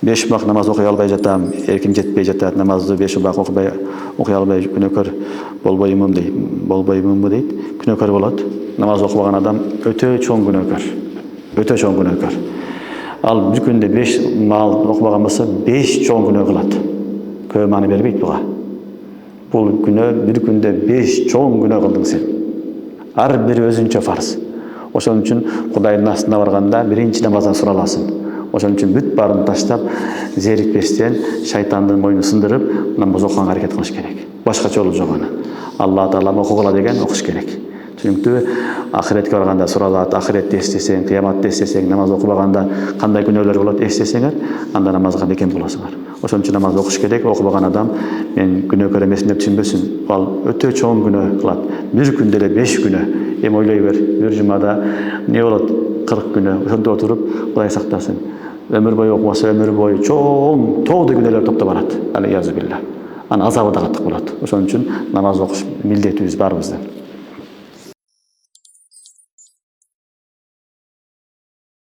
5 убак намаз окуй албай жатам, эрким жетпей жатат, намазды 5 убак окуй албай күнөөкөр болбоймунбу дейт. Күнөөкөр болот. Намаз окубаган адам өтө чоң күнөөкөр. Өтө чоң күнөөкөр. Ал bir күндө 5 маал окубаган болсо 5 чоң күнөө кылат. Көп маани бербейт буга. Бул күнөө bir күндө 5 чоң күнөө кылдың сен. Ар бири өзүнчө фарз. Ошон үчүн Кудайдын астына барганда биринчи намаздан сураласың. Ошон үчүн бүт баарын таштап, зерикпестен шайтандын мойнун сындырып, намаз окуганга аракет кылыш керек. Башка жолу жок анын. Алла Таала окугула деген окуш керек. Чүнүктүү ахиретке барганда суралат, ахиретти эстесең, кыяматты эстесең, намаз окубаганда кандай күнөөлөр болот эстесеңер, анда намазга бекем болосуңар. Ошон үчүн намаз окуш керек. Окубаган адам мен күнөөкөр эмесин деп түшүнбөсүн. Ал өтө чоң күнөө кылат. Bir күндө эле 5 күнөө. Эми ойлой бер, bir жумада не болот? 40 күнөө. Ошондо отуруп, Кудай сактасын. Ömür boyu okubasa ömür boyu çoğun toğdu günler topta barat. Aliyyazı billah. Ana azabı da kattık bulat. Ошон үчүн намаз окуш милдетибиз барыбыздын.